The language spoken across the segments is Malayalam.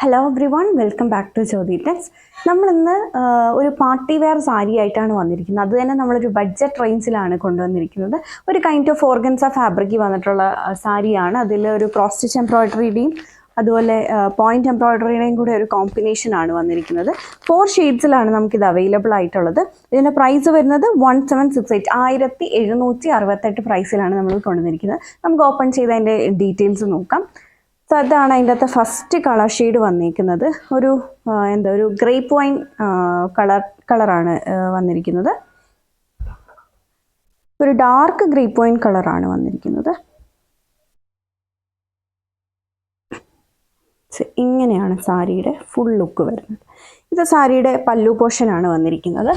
Hello everyone, welcome back to Jyothi techs. നമ്മളിന്ന് ഒരു പാർട്ടി വെയർ സാരി ആയിട്ടാണ് വന്നിരിക്കുന്നത്. അത് തന്നെ നമ്മളൊരു ബഡ്ജറ്റ് റേഞ്ചിലാണ് കൊണ്ടുവന്നിരിക്കുന്നത്. ഒരു കൈൻഡ് ഓഫ് ഓർഗൻസ ഫാബ്രിക് വന്നിട്ടുള്ള സാരിയാണ്. അതിൽ ഒരു ക്രോസ് സ്റ്റിച്ച് എംബ്രോയിഡറിയുടെയും അതുപോലെ പോയിന്റ് എംബ്രോയിഡറിയുടെയും കൂടെ ഒരു കോമ്പിനേഷൻ ആണ് വന്നിരിക്കുന്നത്. 4 ഷെയ്ഡ്സിലാണ് നമുക്കിത് അവൈലബിൾ ആയിട്ടുള്ളത്. ഇതിൻ്റെ പ്രൈസ് വരുന്നത് 1768 1768 പ്രൈസിലാണ് നമ്മൾ കൊണ്ടുവന്നിരിക്കുന്നത്. നമുക്ക് ഓപ്പൺ ചെയ്ത് അതിൻ്റെ ഡീറ്റെയിൽസ് നോക്കാം. സോ അതാണ് അതിൻ്റെ അകത്ത് ഫസ്റ്റ് കളർ ഷെയ്ഡ് വന്നിരിക്കുന്നത്. ഒരു ഒരു ഗ്രേപ്പ് വൈൻ കളറാണ് വന്നിരിക്കുന്നത്. ഒരു ഡാർക്ക് ഗ്രേപ്പ് വൈൻ കളറാണ് വന്നിരിക്കുന്നത്. ഇങ്ങനെയാണ് സാരിയുടെ ഫുൾ ലുക്ക് വരുന്നത്. ഇത് സാരിയുടെ പല്ലു പോർഷനാണ് വന്നിരിക്കുന്നത്.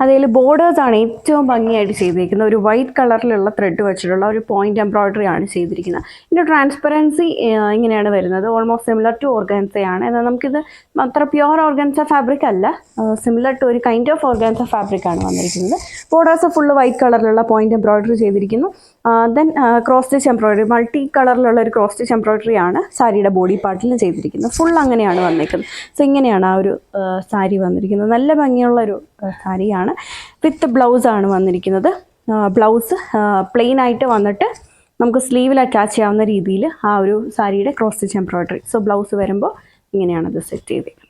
അതിൽ ബോർഡേഴ്സ് ആണ് ഏറ്റവും ഭംഗിയായിട്ട് ചെയ്തിരിക്കുന്നത്. ഒരു വൈറ്റ് കളറിലുള്ള ത്രെഡ് വെച്ചിട്ടുള്ള ഒരു പോയിന്റ് എംബ്രോയിഡറി ആണ് ചെയ്തിരിക്കുന്നത്. ഇതിൻ്റെ ട്രാൻസ്പെറൻസി ഇങ്ങനെയാണ് വരുന്നത്. ഓൾമോസ്റ്റ് സിമിലർ ടു ഓർഗൻസയാണ്. എന്നാൽ നമുക്കിത് അത്ര പ്യുവർ ഓർഗൻസ ഫാബ്രിക് അല്ല, സിമിലർ ടു ഒരു കൈൻഡ് ഓഫ് ഓർഗൻസ ഫാബ്രിക് ആണ് വന്നിരിക്കുന്നത്. ബോർഡേഴ്സ് ഫുള്ള് വൈറ്റ് കളറിലുള്ള പോയിന്റ് എംബ്രോയിഡറി ചെയ്തിരിക്കുന്നു. Then cross stitch embroidery, multi കളറിലുള്ള ഒരു ക്രോസ് സ്റ്റിച്ച് എംബ്രോയിഡറി ആണ് സാരിയുടെ ബോഡി പാർട്ടിൽ ചെയ്തിരിക്കുന്നത്. ഫുൾ അങ്ങനെയാണ് വന്നിരിക്കുന്നത്. സോ ഇങ്ങനെയാണ് ആ ഒരു സാരി വന്നിരിക്കുന്നത്. നല്ല ഭംഗിയുള്ള ഒരു സാരിയാണ്. വിത്ത് ബ്ലൗസ് ആണ് വന്നിരിക്കുന്നത്. ബ്ലൗസ് പ്ലെയിൻ ആയിട്ട് വന്നിട്ട് നമുക്ക് സ്ലീവിൽ അറ്റാച്ച് ചെയ്യാവുന്ന രീതിയിൽ ആ ഒരു സാരിയുടെ cross stitch embroidery. So blouse വരുമ്പോൾ ഇങ്ങനെയാണ് അത് സെറ്റ് ചെയ്തിരിക്കുന്നത്.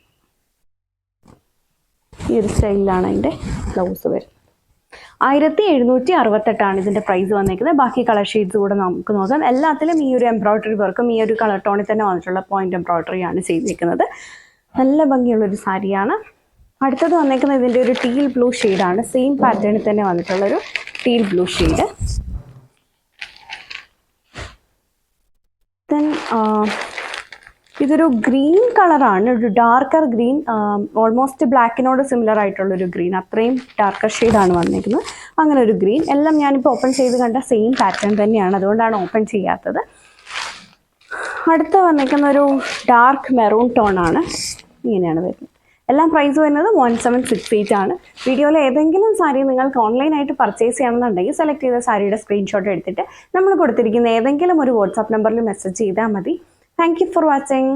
ഈ ഒരു സ്റ്റൈലിലാണ് അതിൻ്റെ ബ്ലൗസ് വരുന്നത്. 1768 ഇതിൻ്റെ പ്രൈസ് വന്നിരിക്കുന്നത്. ബാക്കി കളർ ഷെയ്ഡ്സ് കൂടെ നമുക്ക് നോക്കാം. എല്ലാത്തിലും ഈ ഒരു എംബ്രോയിഡറി വർക്കും ഈ ഒരു കളർ ടോണിൽ തന്നെ വന്നിട്ടുള്ള പോയിന്റ് എംബ്രോയിഡറി ആണ് ചെയ്തിരിക്കുന്നത്. നല്ല ഭംഗിയുള്ളൊരു സാരിയാണ്. അടുത്തത് വന്നിരിക്കുന്നത് ഇതിൻ്റെ ഒരു ടീൽ ബ്ലൂ ഷെയ്ഡാണ്. സെയിം പാറ്റേണിൽ തന്നെ വന്നിട്ടുള്ളൊരു ടീൽ ബ്ലൂ ഷെയ്ഡ്. ദെൻ ഇതൊരു ഗ്രീൻ കളറാണ്, ഒരു ഡാർക്കർ ഗ്രീൻ, ഓൾമോസ്റ്റ് ബ്ലാക്കിനോട് സിമിലർ ആയിട്ടുള്ളൊരു ഗ്രീൻ. അത്രയും ഡാർക്കർ ഷെയ്ഡാണ് വന്നിരിക്കുന്നത്. അങ്ങനെ ഒരു ഗ്രീൻ. എല്ലാം ഞാനിപ്പോൾ ഓപ്പൺ ചെയ്ത് കണ്ട സെയിം പാറ്റേൺ തന്നെയാണ്, അതുകൊണ്ടാണ് ഓപ്പൺ ചെയ്യാത്തത്. അടുത്ത വന്നിരിക്കുന്ന ഒരു ഡാർക്ക് മെറൂൺ ടോണാണ്. ഇങ്ങനെയാണ് വരുന്നത്. എല്ലാം പ്രൈസ് വരുന്നത് 1768 ആണ്. വീഡിയോയിൽ ഏതെങ്കിലും സാരി നിങ്ങൾക്ക് ഓൺലൈനായിട്ട് പർച്ചേസ് ചെയ്യണമെന്നുണ്ടെങ്കിൽ സെലക്ട് ചെയ്ത സാരിയുടെ സ്ക്രീൻഷോട്ട് എടുത്തിട്ട് നമ്മൾ കൊടുത്തിരിക്കുന്ന ഏതെങ്കിലും ഒരു വാട്സാപ്പ് നമ്പറിൽ മെസ്സേജ് ചെയ്താൽ മതി. Thank you for watching.